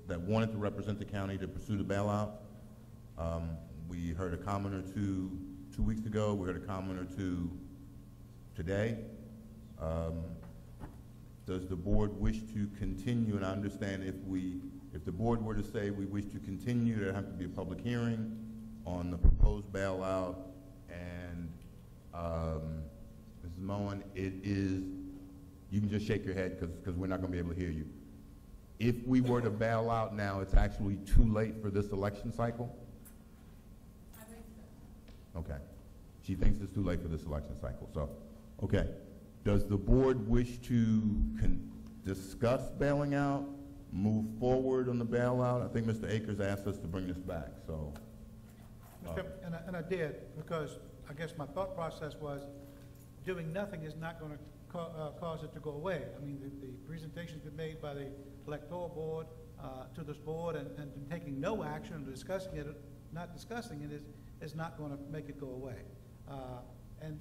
that wanted to represent the county to pursue the bailout. We heard a comment or two weeks ago. We heard a comment or two today. Does the board wish to continue? And I understand if the board were to say we wish to continue, there'd have to be a public hearing on the proposed bailout. And Mrs. Moen, you can just shake your head because we're not going to be able to hear you. If we were to bail out now, it's actually too late for this election cycle? I think so. Okay. She thinks it's too late for this election cycle. So, okay. Does the board wish to discuss bailing out, move forward on the bailout? I think Mr. Akers asked us to bring this back. So, and I did, because I guess my thought process was doing nothing is not going to cause it to go away. I mean, the presentation's been made by the electoral board to this board, and taking no action and discussing it, not discussing it, is not going to make it go away. And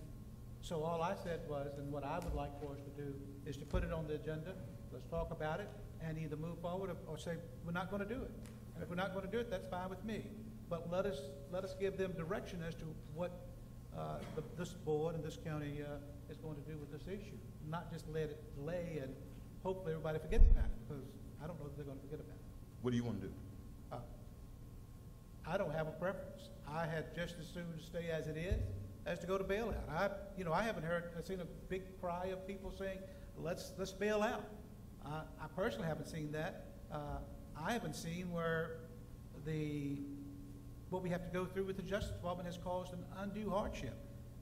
so all I said was, and what I would like for us to do is to put it on the agenda, let's talk about it, and either move forward or say we're not going to do it. And if we're not going to do it, that's fine with me. But let us give them direction as to what this board and this county is going to do with this issue. Not just let it lay and hopefully everybody forgets about it, because I don't know if they're going to forget about it. what do you want to do? I don't have a preference. I had just as soon stay as it is as to go to bailout. I haven't seen a big cry of people saying, let's bail out. I personally haven't seen that. I haven't seen where what we have to go through with the Justice Department has caused an undue hardship.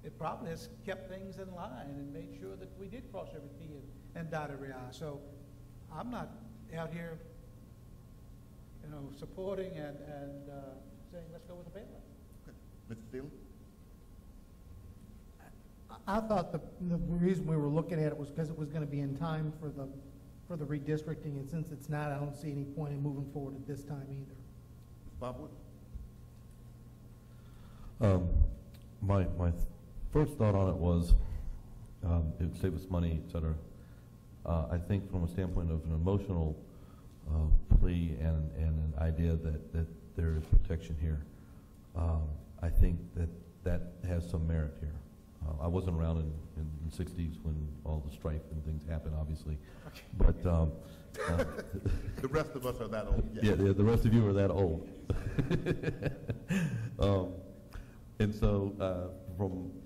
It probably has kept things in line and made sure that we did cross every T and dot every I. So I'm not out here, supporting and saying let's go with the bailout. Okay. Mr. Steele? I thought the reason we were looking at it was because it was going to be in time for the redistricting, and since it's not, I don't see any point in moving forward at this time either. Bob My first thought on it was it would save us money, et cetera. I think from a standpoint of an emotional plea and an idea that there is protection here, I think that has some merit here. I wasn't around in the 60s when all the strife and things happened, obviously. Okay. But the rest of us are that old. Yeah, the rest of you are that old. And so,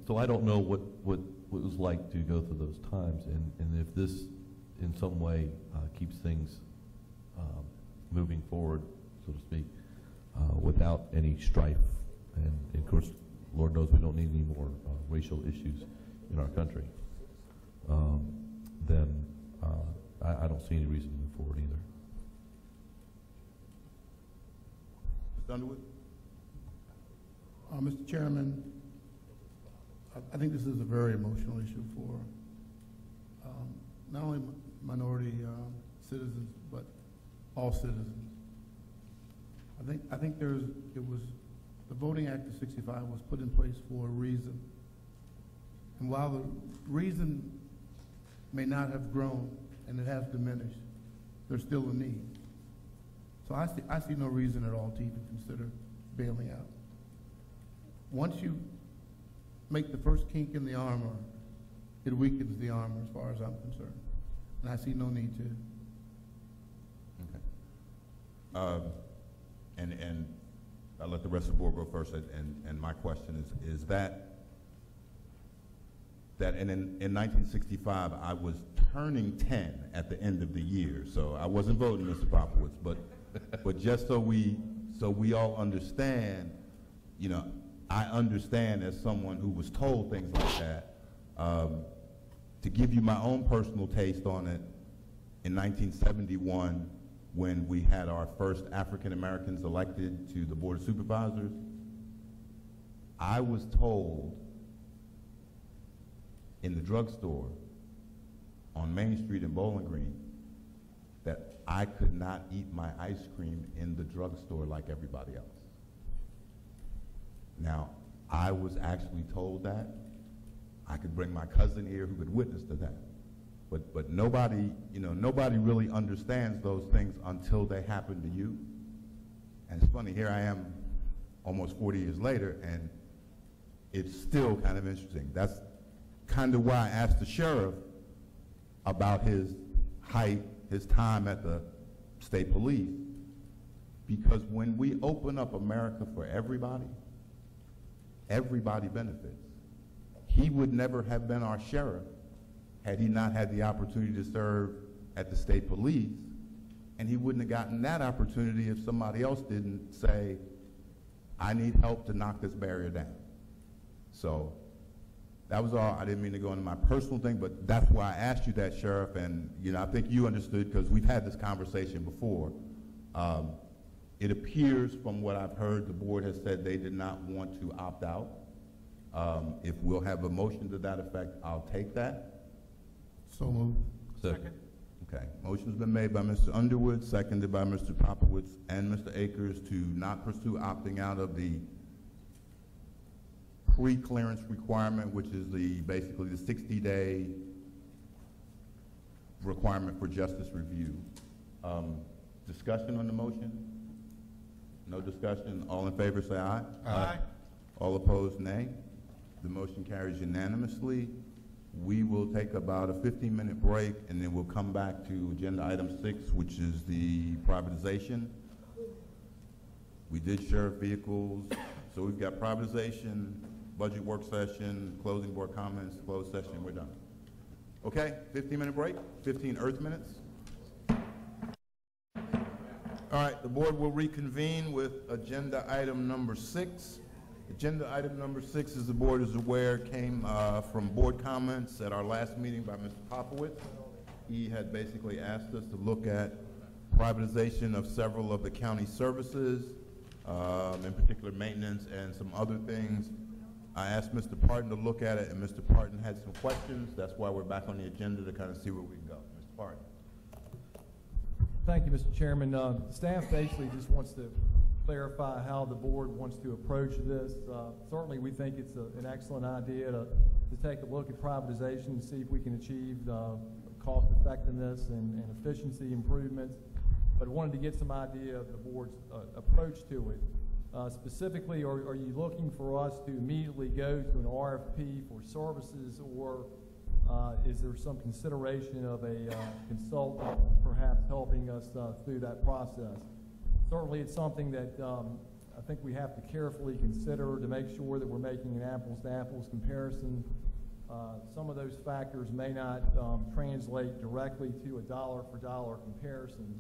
so I don't know what it was like to go through those times, and if this in some way keeps things moving forward, so to speak, without any strife, and of course, Lord knows we don't need any more racial issues in our country, then I don't see any reason to move forward either. Mr. Underwood? Mr. Chairman, I think this is a very emotional issue for not only minority citizens, but all citizens. I think the Voting Act of '65 was put in place for a reason. And while the reason may not have grown and it has diminished, there's still a need. So I see no reason at all to even consider bailing out. Once you make the first kink in the armor, it weakens the armor as far as I'm concerned. And I see no need to. Okay. And I'll let the rest of the board go first. And my question is that and in 1965, I was turning 10 at the end of the year. So I wasn't voting, Mr. Popowitz, but just so we all understand, I understand as someone who was told things like that. To give you my own personal taste on it, in 1971, when we had our first African Americans elected to the Board of Supervisors, I was told in the drugstore on Main Street in Bowling Green that I could not eat my ice cream in the drugstore like everybody else. Now, I was actually told that. I could bring my cousin here who could witness to that. But nobody, you know, nobody really understands those things until they happen to you. And it's funny, here I am almost 40 years later, and it's still kind of interesting. That's kind of why I asked the sheriff about his height, his time at the state police. Because when we open up America for everybody, everybody benefits. He would never have been our sheriff had he not had the opportunity to serve at the state police, and he wouldn't have gotten that opportunity if somebody else didn't say, I need help to knock this barrier down. So that was all. I didn't mean to go into my personal thing, but that's why I asked you that, Sheriff, and you know, I think you understood because we've had this conversation before. It appears from what I've heard, the board has said they did not want to opt out. If we'll have a motion to that effect, I'll take that. So moved. Second. Okay, motion's been made by Mr. Underwood, seconded by Mr. Popowitz and Mr. Akers to not pursue opting out of the pre-clearance requirement, which is basically the 60-day requirement for justice review. Discussion on the motion? No discussion. All in favor say aye. Aye. All opposed, nay. The motion carries unanimously. We will take about a 15-minute break, and then we'll come back to agenda item 6, which is the privatization. We did sheriff vehicles, so we've got privatization, budget work session, closing board comments, closed session, we're done. Okay, 15-minute break, 15 Earth minutes. All right, the board will reconvene with agenda item number 6. Agenda item number 6, as the board is aware, came from board comments at our last meeting by Mr. Popowitz. He had basically asked us to look at privatization of several of the county services, in particular maintenance and some other things. I asked Mr. Parton to look at it, and Mr. Parton had some questions. That's why we're back on the agenda to kind of see where we can go. Mr. Parton. Thank you, Mr. Chairman. Staff basically just wants to clarify how the board wants to approach this. Certainly, we think it's an excellent idea to take a look at privatization and see if we can achieve cost effectiveness and efficiency improvements. But I wanted to get some idea of the board's approach to it. Specifically, are you looking for us to immediately go to an RFP for services, or is there some consideration of a consultant perhaps helping us through that process? Certainly, it's something that I think we have to carefully consider to make sure that we're making an apples-to-apples comparison. Some of those factors may not translate directly to a dollar-for-dollar comparison.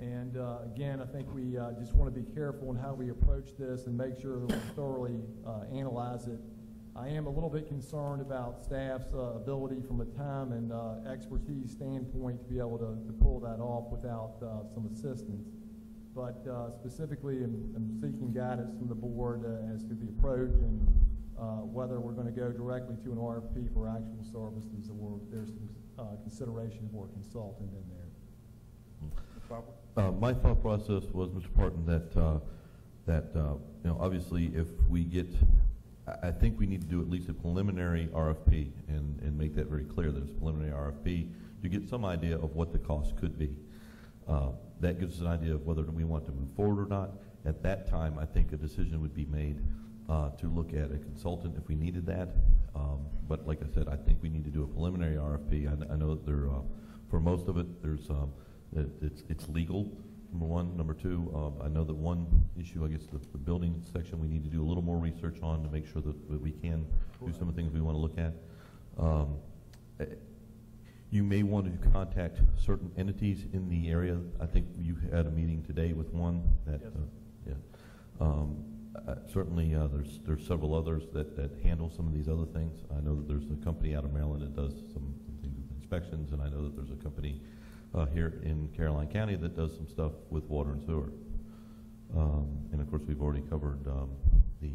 And again, I think we just want to be careful in how we approach this and make sure that we thoroughly analyze it. I am a little bit concerned about staff's ability from a time and expertise standpoint to be able to pull that off without some assistance. But specifically, I'm seeking guidance from the board as to the approach and whether we're going to go directly to an RFP for actual services, or there's some consideration for a consultant in there. My thought process was, Mr. Parton, that you know, obviously, if we get, I think we need to do at least a preliminary RFP and make that very clear that it's a preliminary RFP to get some idea of what the cost could be. That gives us an idea of whether we want to move forward or not. At that time, I think a decision would be made to look at a consultant if we needed that. But like I said, I think we need to do a preliminary RFP. I know that there, for most of it, there's it's legal, number one. Number two, I know that one issue, I guess the building section, we need to do a little more research on to make sure that we can do some of the things we want to look at. You may want to contact certain entities in the area. I think you had a meeting today with one that, Yes. certainly there's several others that handle some of these other things. I know that there's a company out of Maryland that does some things with inspections, and I know that there's a company here in Caroline County that does some stuff with water and sewer. And of course, we've already covered the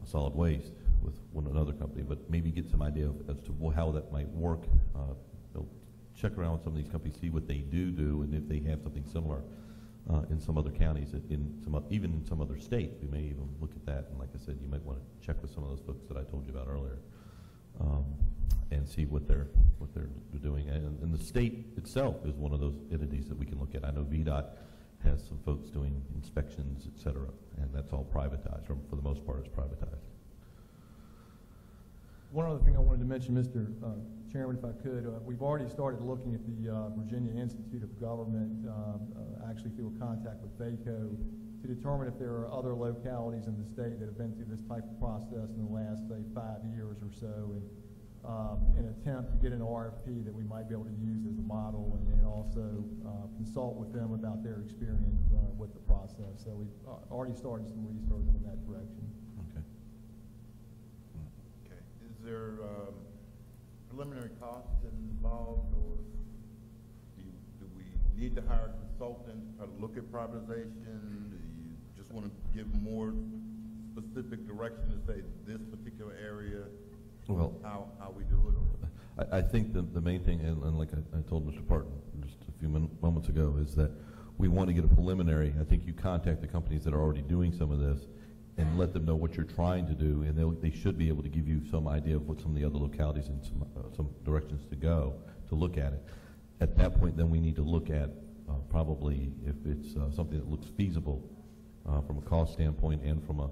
solid waste with another company, but maybe get some idea as to how that might work. Check around with some of these companies, see what they do, and if they have something similar in some other counties, even in some other states. We may even look at that, and like I said, you might want to check with some of those folks that I told you about earlier. and see what they're doing. And the state itself is one of those entities that we can look at. I know VDOT has some folks doing inspections, et cetera, and that's all privatized, or for the most part, it's privatized. One other thing I wanted to mention, Mr. Chairman, if I could, we've already started looking at the Virginia Institute of Government, actually through a contact with VACO, to determine if there are other localities in the state that have been through this type of process in the last, say, 5 years or so, and an attempt to get an RFP that we might be able to use as a model, and then also consult with them about their experience with the process. So we've already started some research in that direction. Okay. Okay. Is there preliminary costs involved, or do we need to hire a consultant to look at privatization? Do you just want to give more specific direction to say this particular area, Well, how we do it? I think the main thing, and like I told Mr. Parton just a few moments ago, is that we want to get a preliminary. I think you contact the companies that are already doing some of this and let them know what you're trying to do, and they should be able to give you some idea of what some of the other localities and some directions to go to look at it. At that point, then we need to look at probably if it's something that looks feasible from a cost standpoint and from a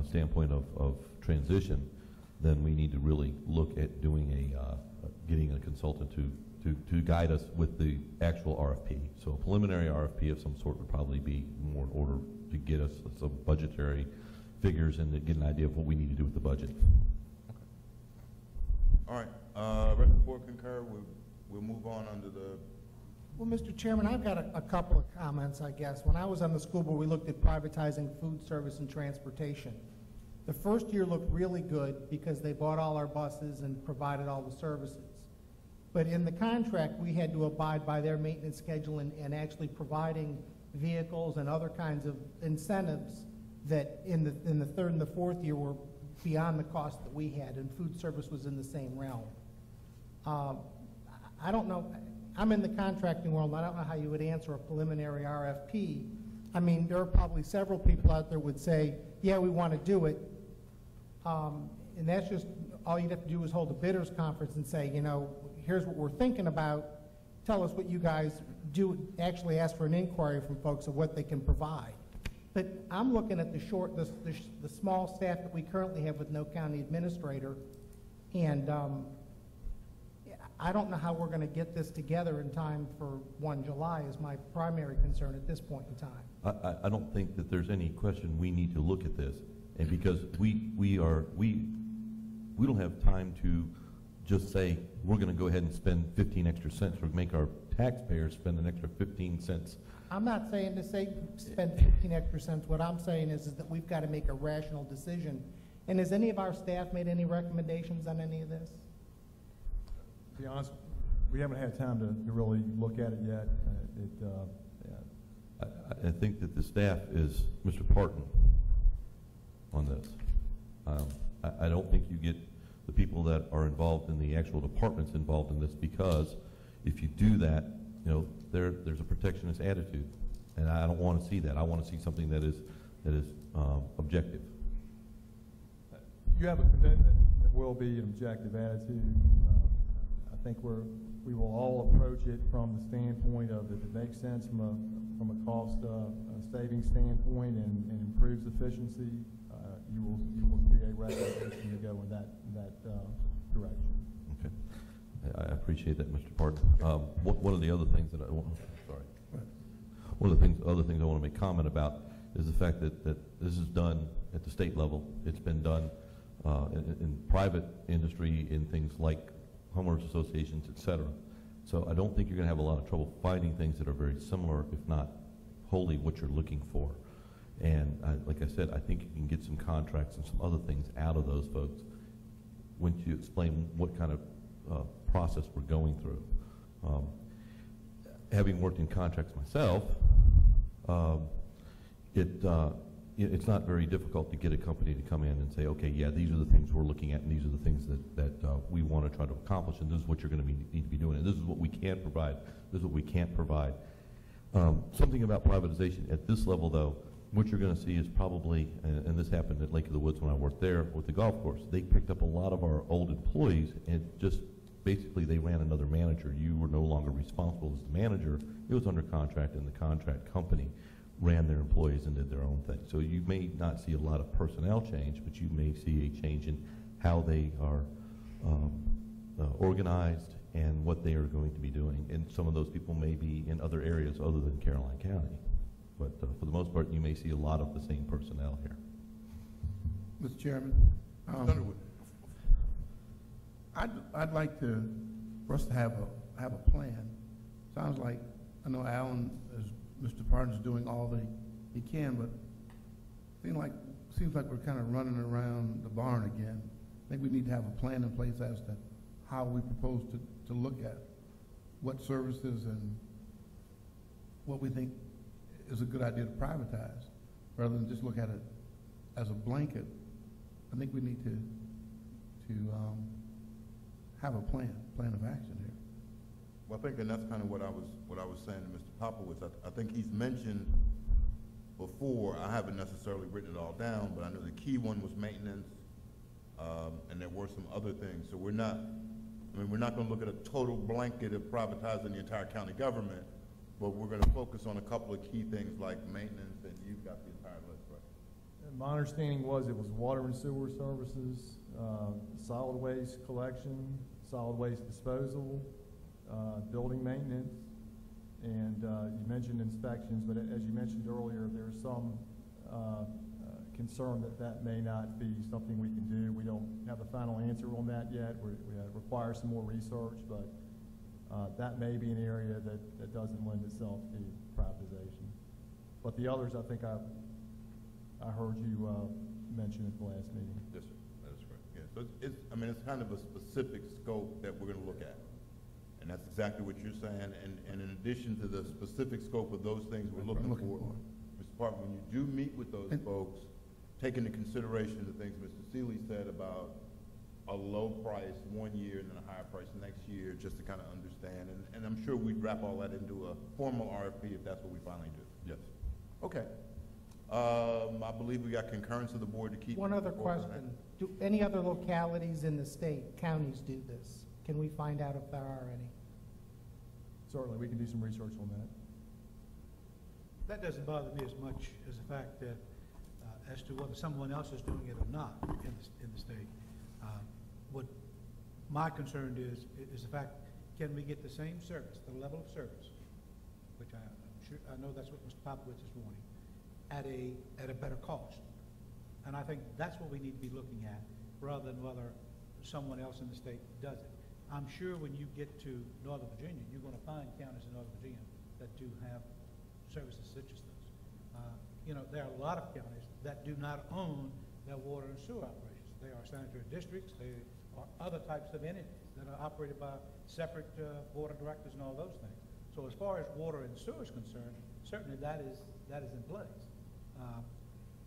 standpoint of transition, then we need to really look at doing getting a consultant to guide us with the actual RFP. So a preliminary RFP of some sort would probably be more in order to get us some budgetary figures and to get an idea of what we need to do with the budget. All right, rest of the board concur. We'll move on under the. Well, Mr. Chairman, I've got a couple of comments, I guess. When I was on the school board, we looked at privatizing food service and transportation. The first year looked really good because they bought all our buses and provided all the services. But in the contract, we had to abide by their maintenance schedule and actually providing vehicles and other kinds of incentives that in the third and the fourth year were beyond the cost that we had, and food service was in the same realm. I don't know, I'm in the contracting world, and I don't know how you would answer a preliminary RFP. I mean, there are probably several people out there would say, yeah, we want to do it. And that's just, all you'd have to do is hold a bidders conference and say, you know, here's what we're thinking about. Tell us what you guys do, actually ask for an inquiry from folks of what they can provide. But I'm looking at the small staff that we currently have with no county administrator, and I don't know how we're going to get this together in time for 1 July is my primary concern at this point in time. I don't think that there's any question we need to look at this, and because we don't have time to just say we're going to go ahead and spend 15 extra cents or make our taxpayers spend an extra 15 cents. I'm not saying to say spend 15 extra cents. What I'm saying is that we've got to make a rational decision. And has any of our staff made any recommendations on any of this? To be honest, we haven't had time to really look at it yet. I think that the staff is Mr. Parton on this. I don't think you get the people that are involved in the actual departments involved in this, because if you do that, you know, there's a protectionist attitude, and I don't want to see that. I want to see something that is objective. You have a commitment that will be an objective attitude. I think we will all approach it from the standpoint of if it makes sense from a cost saving standpoint and improves efficiency. You will see a recommendation to go in that direction. Okay, I appreciate that, Mr. Parton. One of the other things that other things I want to make comment about is the fact that this is done at the state level. It's been done in private industry in things like homeowners associations, et cetera. So I don't think you're going to have a lot of trouble finding things that are very similar, if not wholly what you're looking for. And like I said, I think you can get some contracts and some other things out of those folks once you explain what kind of process we're going through. Having worked in contracts myself, it's not very difficult to get a company to come in and say, okay, yeah, these are the things we're looking at, and these are the things that we want to try to accomplish, and this is what you're going to need to be doing, and this is what we can provide, this is what we can't provide. Something about privatization at this level, though, what you're gonna see is probably, and this happened at Lake of the Woods when I worked there with the golf course, they picked up a lot of our old employees and just, basically they ran another manager. You were no longer responsible as the manager, it was under contract and the contract company ran their employees and did their own thing. So you may not see a lot of personnel change, but you may see a change in how they are organized and what they are going to be doing. And some of those people may be in other areas other than Caroline County. But for the most part, you may see a lot of the same personnel here. Mr. Chairman, I'd like for us to have a plan. Sounds like, I know Alan, as Mr. Parton's doing all that he can, but seems like we're kind of running around the barn again. I think we need to have a plan in place as to how we propose to look at what services and what we think is a good idea to privatize, rather than just look at it as a blanket. I think we need to have a plan of action here. Well, I think, and that's kind of what I was saying to Mr. Popowitz. I think he's mentioned before, I haven't necessarily written it all down, but I know the key one was maintenance, and there were some other things. So we're not going to look at a total blanket of privatizing the entire county government, but we're going to focus on a couple of key things like maintenance, and you've got the entire list, right? And my understanding was it was water and sewer services, solid waste collection, solid waste disposal, building maintenance, and you mentioned inspections, but as you mentioned earlier, there's some concern that may not be something we can do. We don't have the final answer on that yet. We require some more research, but that may be an area that doesn't lend itself to privatization. But the others, I think I heard you mention at the last meeting. Yes, sir. That is correct. Yeah. So it's kind of a specific scope that we're going to look at. And that's exactly what you're saying. And in addition to the specific scope of those things we're looking for, Mr. Park, when you do meet with those folks, take into consideration the things Mr. Seeley said about a low price one year and then a higher price next year, just to kind of understand. And I'm sure we'd wrap all that into a formal RFP if that's what we finally do. Yes. Okay. I believe we got concurrence of the board to keep. One other question. Do any other localities in the state, counties do this? Can we find out if there are any? Certainly, we can do some research on that. That doesn't bother me as much as the fact that, as to whether someone else is doing it or not in the state. What my concern is the fact, can we get the same service, the level of service, which I know that's what Mr. Popowitz is wanting, at a better cost. And I think that's what we need to be looking at, rather than whether someone else in the state does it. I'm sure when you get to Northern Virginia, you're going to find counties in Northern Virginia that do have services such as this. There are a lot of counties that do not own their water and sewer operations. They are sanitary districts. They are other types of entities that are operated by separate board of directors and all those things. So as far as water and sewer is concerned, certainly that is in place.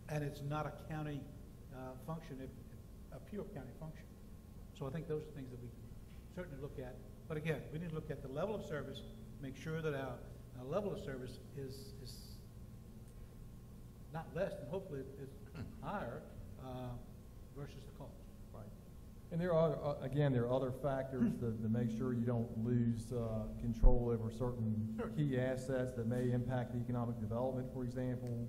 And it's not a county function, a pure county function. So I think those are things that we certainly look at. But again, we need to look at the level of service, make sure that our level of service is not less, and hopefully it's higher versus the cost. Right. And there are, again, there are other factors to make sure you don't lose control over certain key assets that may impact economic development, for example.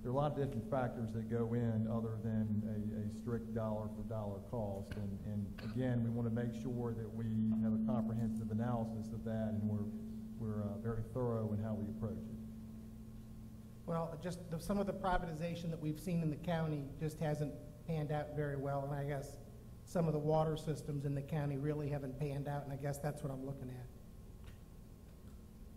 There are a lot of different factors that go in other than a strict dollar-for-dollar cost. And again, we want to make sure that we have a comprehensive analysis of that, and we're very thorough in how we approach it. Well, just some of the privatization that we've seen in the county just hasn't panned out very well, and I guess some of the water systems in the county really haven't panned out, and I guess that's what I'm looking at.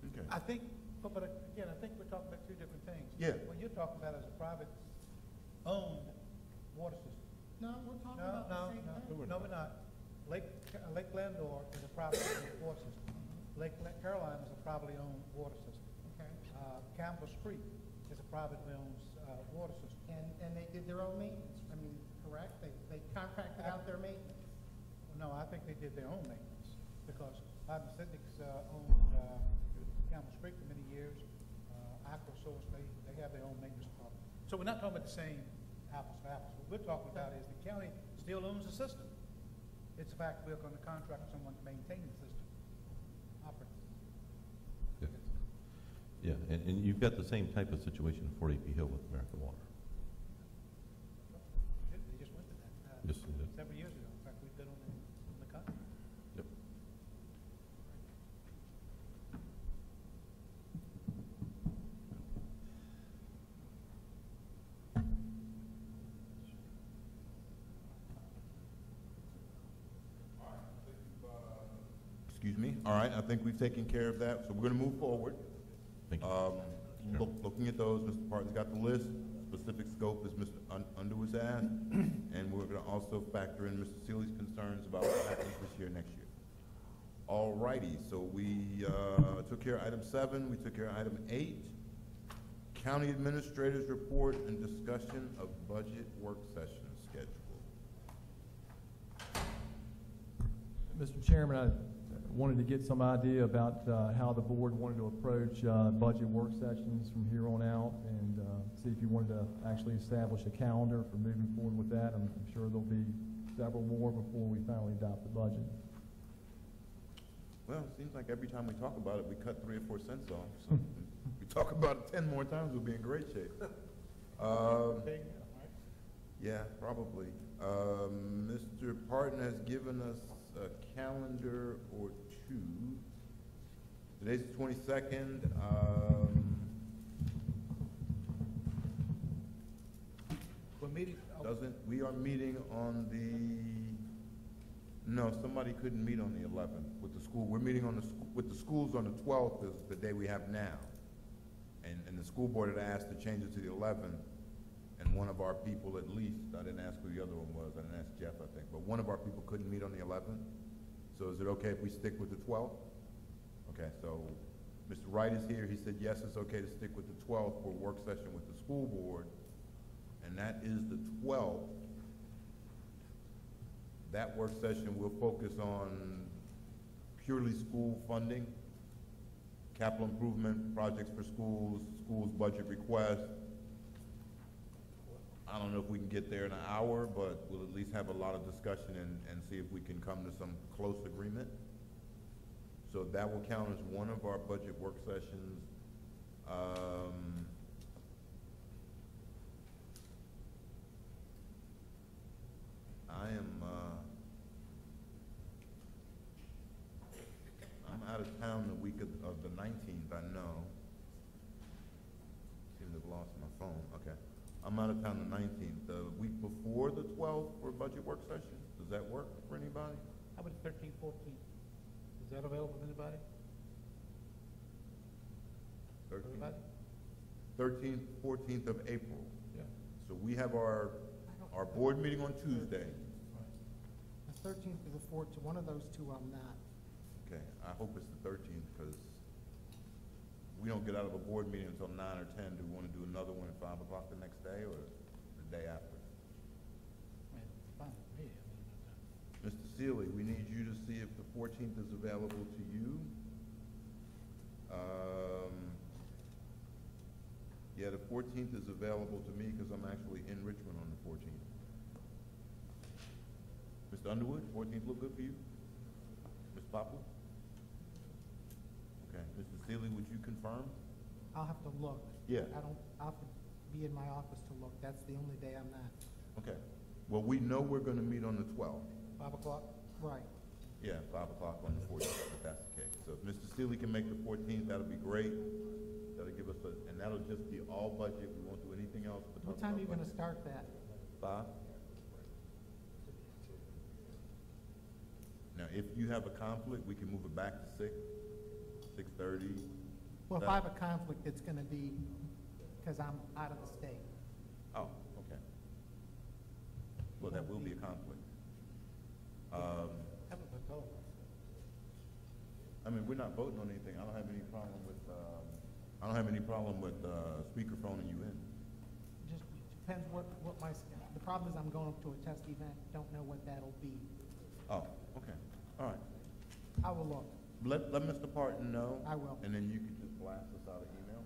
Okay. I think, but again, I think we're talking about two different things. Yeah. What you're talking about is a private-owned water system. No, we're talking about the same thing. No, we're not. Lake Landor is a privately owned water system. Lake Caroline is a privately owned water system. Okay. Campbell's Creek is a privately owned water system. And they did their own maintenance, I mean, correct? They contracted out their maintenance. No, I think they did their own maintenance, because Hyman Sidnick's owned Campbell's Creek for many years. Aqua source, they have their own maintenance department. So we're not talking about the same apples to apples. What we're talking about is the county still owns the system. It's the fact we're gonna contract with someone to maintain the system. Operate. Yeah, and you've got the same type of situation in Fort AP Hill with American Water. They just went to that, Yes, they did. several years ago. In fact, we've been on the contract. Yep. Excuse me? All right, I think we've taken care of that, so we're gonna move forward. Thank you. Looking at those, Mr. Parton's got the list, specific scope as Mr. Underwood's asked, and we're gonna also factor in Mr. Seeley's concerns about what happens this year, next year. All righty, so we, took care of item 7, we took care of item 8. County Administrator's Report and discussion of budget work session schedule. Mr. Chairman, I wanted to get some idea about how the board wanted to approach budget work sessions from here on out, and see if you wanted to actually establish a calendar for moving forward with that. I'm sure there'll be several more before we finally adopt the budget. Well, it seems like every time we talk about it, we cut 3 or 4 cents off, so if we talk about it 10 more times, we'll be in great shape. Yeah, probably. Mr. Parton has given us a calendar or two. Today's the 22nd. We're meeting, We are meeting on no, somebody couldn't meet on the 11th with the school. We're meeting with the schools on the 12th is the day we have now. And the school board had asked to change it to the 11th. And one of our people, at least, I didn't ask who the other one was, I didn't ask Jeff, I think, but one of our people couldn't meet on the 11th. So is it okay if we stick with the 12th? Okay, so Mr. Wright is here, he said, yes, it's okay to stick with the 12th for a work session with the school board, and that is the 12th. That work session will focus on purely school funding, capital improvement, projects for schools, schools budget requests. I don't know if we can get there in an hour, but we'll at least have a lot of discussion and see if we can come to some close agreement. So that will count as one of our budget work sessions. I'm out of town the week of the 19th, I know. Seem to have lost my phone, okay. I'm out of town the 19th. The week before the 12th for budget work session, does that work for anybody? how about 13th, 14th? Is that available to anybody? 13th, 14th of April. Yeah. So we have our board meeting on Tuesday. The 13th or the 14th, one of those two I'm not. Okay, I hope it's the 13th, because we don't get out of a board meeting until 9 or 10. Do we want to do another one at 5 o'clock the next day, or the day after? It's fine with me. Mr. Seeley, we need you to see if the 14th is available to you. Yeah, the 14th is available to me, because I'm actually in Richmond on the 14th. Mr. Underwood, 14th look good for you? Ms. Poplar? Okay, Mr. Seeley, would you confirm? I'll have to look. Yeah. I'll have to be in my office to look. That's the only day I'm not. Okay. Well, we know we're gonna meet on the 12th. 5 o'clock? Right. Yeah, 5 o'clock on the 14th, if that's the case. So if Mr. Seeley can make the 14th, that'll be great. That'll give us and that'll just be all budget. We won't do anything else. but What talk time are you about gonna budget. start that? 5? Now, if you have a conflict, we can move it back to 6, 6:30. Well, if I have a conflict, it's gonna be because I'm out of the state. Oh, okay. Well, that will be a conflict. Have a hotel. I mean, we're not voting on anything. I don't have any problem with, speakerphoning you in. Just depends what my, the problem is I'm going to a test event, don't know what that'll be. Oh, okay. All right. I will look. Let Mr. Parton know. I will. And then you can just blast us out an email.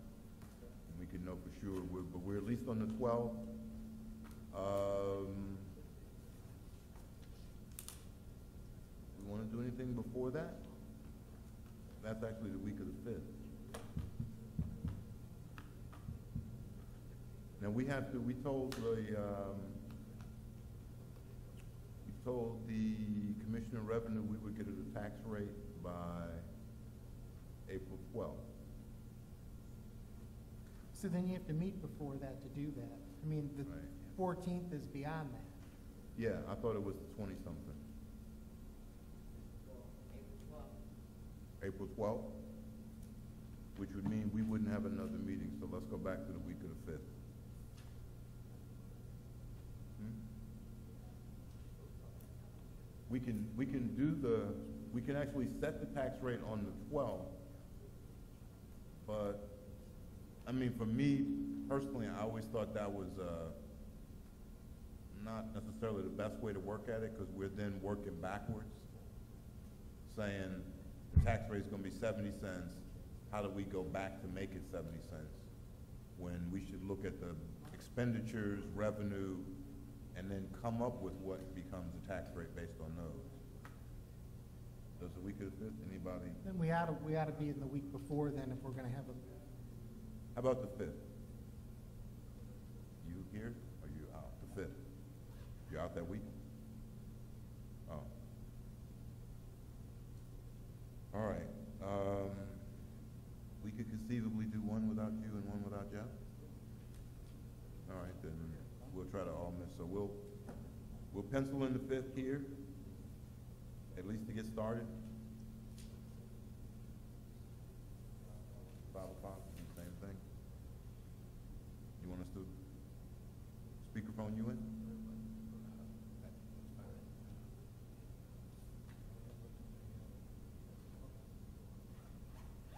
And we can know for sure, but we're at least on the 12th. We want to do anything before that? That's actually the week of the 5th. Now, we told the Commissioner of Revenue we would get a tax rate by April 12th. So then you have to meet before that to do that. I mean, the Right. 14th is beyond that. Yeah, I thought it was the 20-something. April 12th, which would mean we wouldn't have another meeting, so let's go back to the week of the 5th. We can actually set the tax rate on the 12th, but, I mean, for me personally, I always thought that was, not necessarily the best way to work at it, because we're then working backwards, saying the tax rate's gonna be 70 cents, how do we go back to make it 70 cents? When we should look at the expenditures, revenue, and then come up with what becomes the tax rate based on those. Does the week of the 5th, anybody? Then we ought to be in the week before then if we're gonna have a, How about the 5th? You here or you out? The 5th? You out that week? Oh. All right. We could conceivably do one without you and one without Jeff? All right, then we'll try to all miss. So we'll pencil in the 5th here, at least to get started. 5 o'clock, same thing. You want us to speakerphone you in?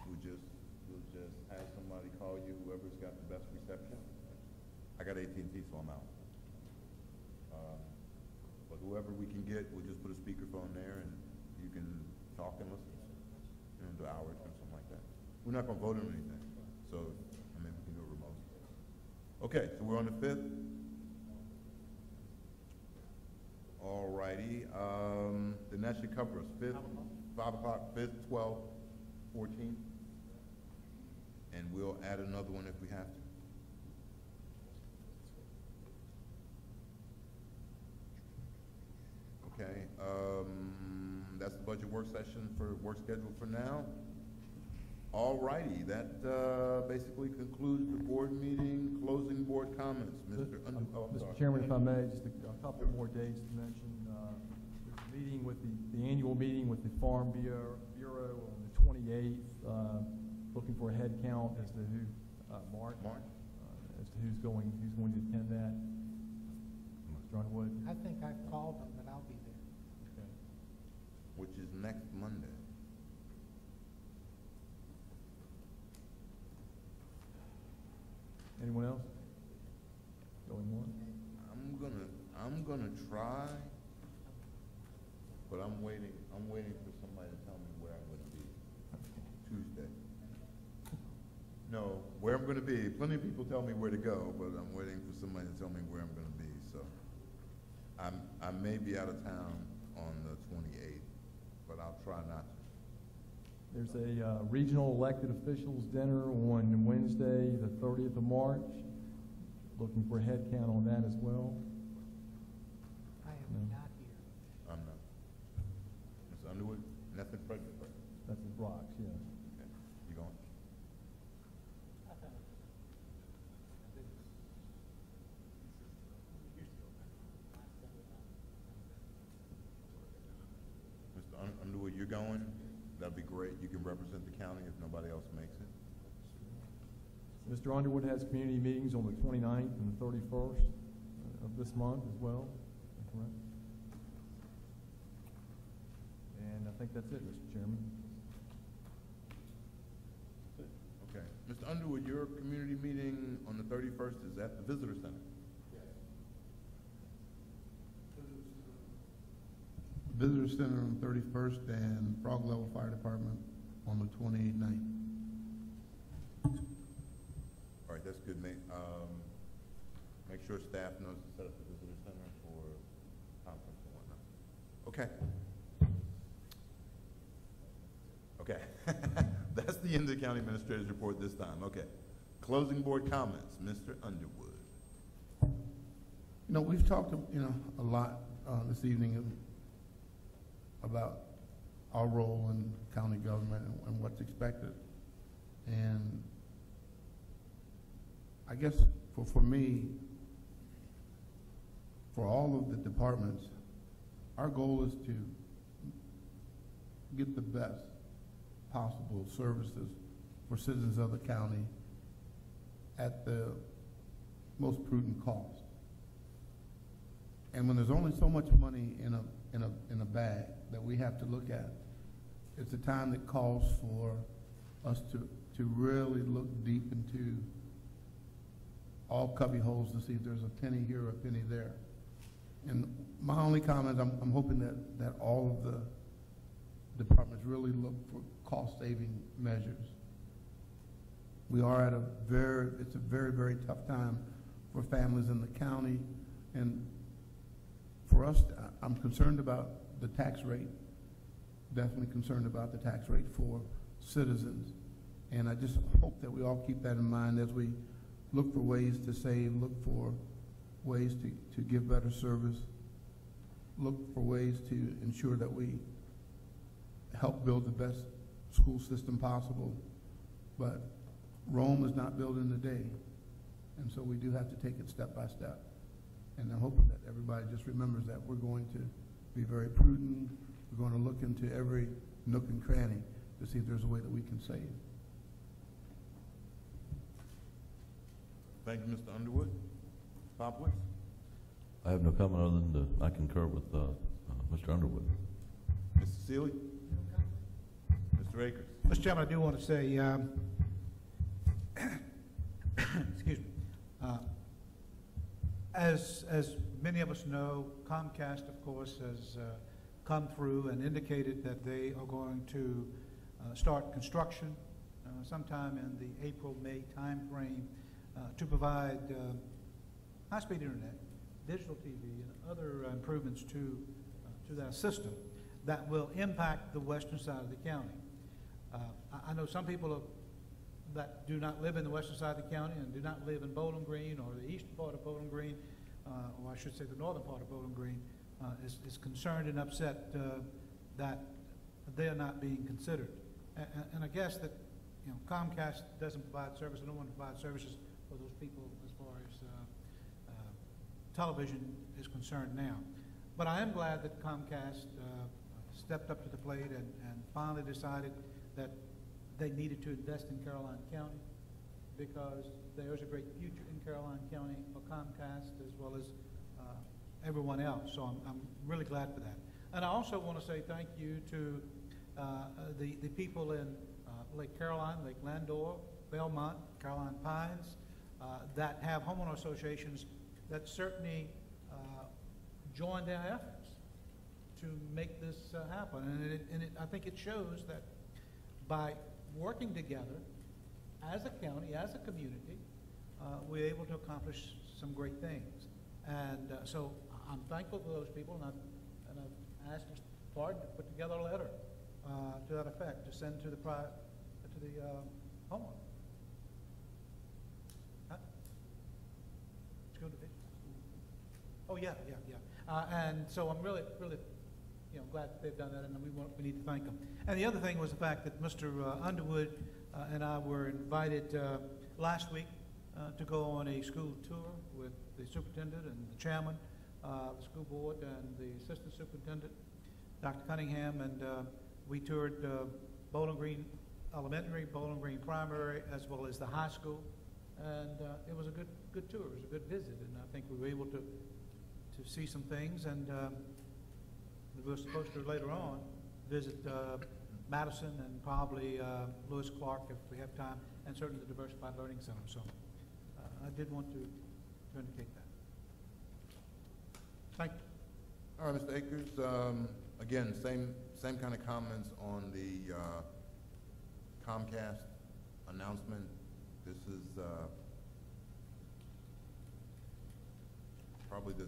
We'll just have somebody call you, whoever's got the best reception. I got AT&T, so I'm out. But whoever we can get, we'll just put a speakerphone there and you can talk and listen, you know, do hours or something like that. We're not gonna vote on anything, so, I mean, we can do it remote. Okay, so we're on the 5th. All righty, then that should cover us. 5th, 5 o'clock, 5th, 12th, 14th. And we'll add another one if we have to. Okay, that's the budget work session for work schedule for now. All righty, that basically concludes the board meeting. Closing board comments, Mr. Mr. Chairman, if I may, just a couple more dates to mention. There's a meeting with the annual meeting with the Farm Bureau on the 28th, looking for a head count as to who, Mark, as to who's going to attend that. Mr. Underwood. I think I've called them, but I'll be there. Okay. Which is next Monday. Anyone else? Going once? I'm gonna try, but I'm waiting for somebody to tell me where I'm gonna be Tuesday. No, where I'm gonna be. Plenty of people tell me where to go, but I'm waiting for somebody to tell me where I'm gonna be, so. I may be out of town on the 28th, but I'll try not to. There's a regional elected officials dinner on Wednesday, the 30th of March. Looking for a head count on that as well. I am not here. I'm not. Mr. Underwood, nothing Frederick. That's at Rocks, yes. Okay. You going? Mr. Underwood, you're going? That'd be great. You can represent the county if nobody else makes it. Mr. Underwood has community meetings on the 29th and the 31st of this month as well. Is that correct? And I think that's it, Mr. Chairman. Okay. Mr. Underwood, your community meeting on the 31st is at the Visitor Center. Visitor Center on the 31st and Frog Level Fire Department on the 29th. All right, that's good, Mayor. sure staff knows to set up the visitor center for conference and whatnot. Okay. Okay. That's the end of the county administrator's report this time. Okay. Closing board comments, Mr. Underwood. You know, we've talked, a lot this evening about our role in county government and what's expected. And I guess for me, for all of the departments, our goal is to get the best possible services for citizens of the county at the most prudent cost. And when there's only so much money in a bag that we have to look at, it's a time that calls for us to really look deep into all cubby holes to see if there's a penny here or a penny there. And my only comment, I'm hoping that all of the departments really look for cost-saving measures. We are at it's a very, very tough time for families in the county, and for us, I'm concerned about the tax rate, definitely concerned about the tax rate for citizens. And I just hope that we all keep that in mind as we look for ways to save, look for ways to give better service, look for ways to ensure that we help build the best school system possible. But Rome is not built in a day, and so we do have to take it step by step. And I'm hoping that everybody just remembers that we're going to be very prudent. We're going to look into every nook and cranny to see if there's a way that we can save. Thank you, Mr. Underwood. Popowitz? I have no comment other than I concur with Mr. Underwood. Mr. Seeley? Mr. Akers? Mr. Chairman, I do want to say, excuse me, as many of us know, Comcast, of course, has come through and indicated that they are going to start construction sometime in the April-May timeframe to provide high-speed internet, digital TV, and other improvements to that system that will impact the western side of the county. I know some people that do not live in the western side of the county and do not live in Bowling Green or the eastern part of Bowling Green, or I should say the northern part of Bowling Green, is concerned and upset that they are not being considered. And I guess that Comcast doesn't provide service, and no one provides services for those people as far as television is concerned now. But I am glad that Comcast stepped up to the plate and finally decided that they needed to invest in Caroline County, because there's a great future in Caroline County for Comcast as well as everyone else. So I'm really glad for that. And I also want to say thank you to the people in Lake Caroline, Lake Landor, Belmont, Caroline Pines, that have homeowner associations that certainly joined their efforts to make this happen. And I think it shows that by working together as a county, as a community, we're able to accomplish some great things. And so I'm thankful for those people, and I've asked Mr. Pard to put together a letter to that effect to send to the homeowner. Huh? School division. Oh yeah. And so I'm really glad that they've done that, and we need to thank them. And the other thing was the fact that Mr. Underwood and I were invited last week to go on a school tour with the superintendent and the chairman, the school board, and the assistant superintendent, Dr. Cunningham, and we toured Bowling Green Elementary, Bowling Green Primary, as well as the high school, and it was a good tour. It was a good visit, and I think we were able to see some things, and we were supposed to later on visit Madison and probably Lewis Clark if we have time, and certainly the Diversified Learning Center. So I did want to indicate that. Thank you. All right, Mr. Akers. Again, same kind of comments on the Comcast announcement. This is probably the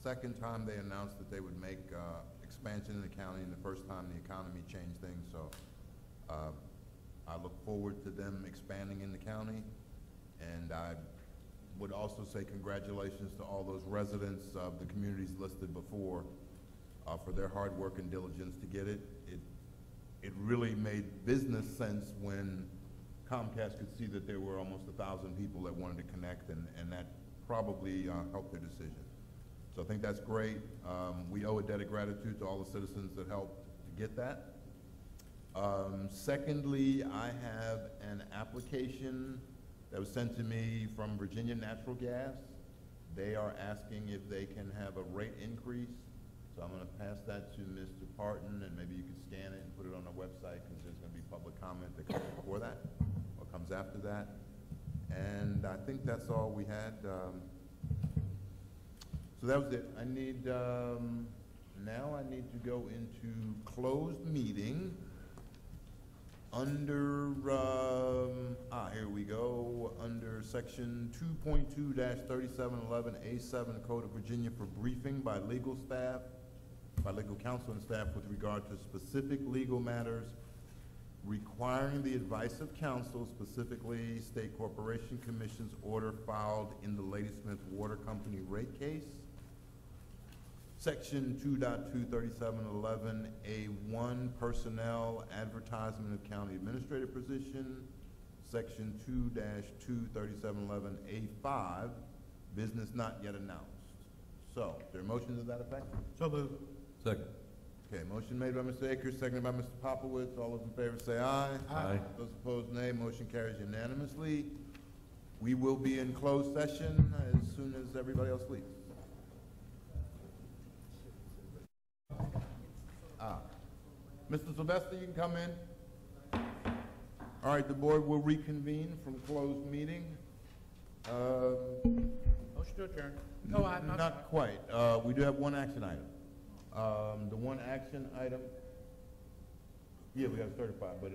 second time they announced that they would make expansion in the county, and the first time the economy changed things. So I look forward to them expanding in the county, and I would also say congratulations to all those residents of the communities listed before for their hard work and diligence to get it. It really made business sense when Comcast could see that there were almost 1,000 people that wanted to connect, and that probably helped their decision. So I think that's great. We owe a debt of gratitude to all the citizens that helped to get that. Secondly, I have an application that was sent to me from Virginia Natural Gas. They are asking if they can have a rate increase. So I'm going to pass that to Mr. Parton, and maybe you can scan it and put it on our website, because there's going to be public comment that comes before that, or comes after that. And I think that's all we had. So that was it. I need, now I need to go into closed meeting under, here we go, under section 2.2-3711A7 Code of Virginia for briefing by legal staff, by legal counsel and staff with regard to specific legal matters requiring the advice of counsel, specifically State Corporation Commission's order filed in the Lady Smith Water Company rate case. Section 2.23711A1 personnel advertisement of county administrator position. Section 2.23711A5 business not yet announced. So, is there a motion to that effect? So moved. Second. Okay, motion made by Mr. Akers, seconded by Mr. Popowitz. All those in favor say aye. Aye. Those opposed, nay. Motion carries unanimously. We will be in closed session as soon as everybody else leaves. Mr. Sylvester, you can come in. All right, the board will reconvene from closed meeting. Motion to adjourn. No, I'm not. Not quite. We do have one action item. The one action item, yeah, we got to certify, but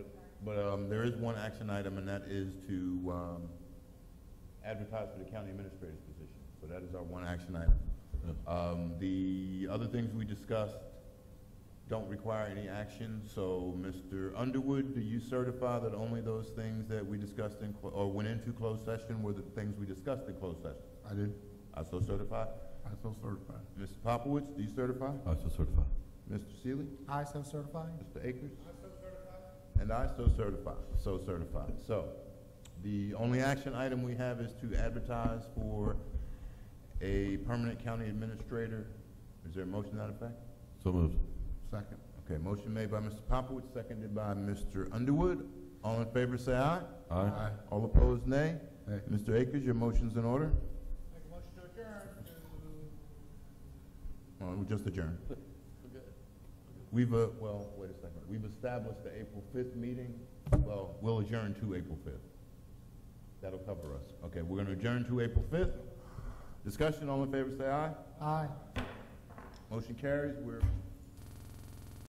there is one action item, and that is to advertise for the county administrator's position. So that is our one action item. The other things we discussed don't require any action. So, Mr. Underwood, do you certify that only those things that we discussed in or went into closed session were the things we discussed in closed session? I do. I so certify. I so certify. Mr. Popowitz, do you certify? I so certify. Mr. Seeley? I so certify. Mr. Akers? I so certify. And I so certify. So certified. So, the only action item we have is to advertise for a permanent county administrator. Is there a motion to that effect? So moved. Second. Okay, motion made by Mr. Popowitz, seconded by Mr. Underwood. All in favor say aye. Aye. Aye. All opposed, nay. Nay. Mr. Akers, your motion's in order? Make a motion to adjourn to. We'll just adjourn. We've, well, wait a second. We've established the April 5th meeting. Well, we'll adjourn to April 5th. That'll cover us. Okay, we're going to adjourn to April 5th. Discussion, all in favor say aye. Aye. Motion carries. We're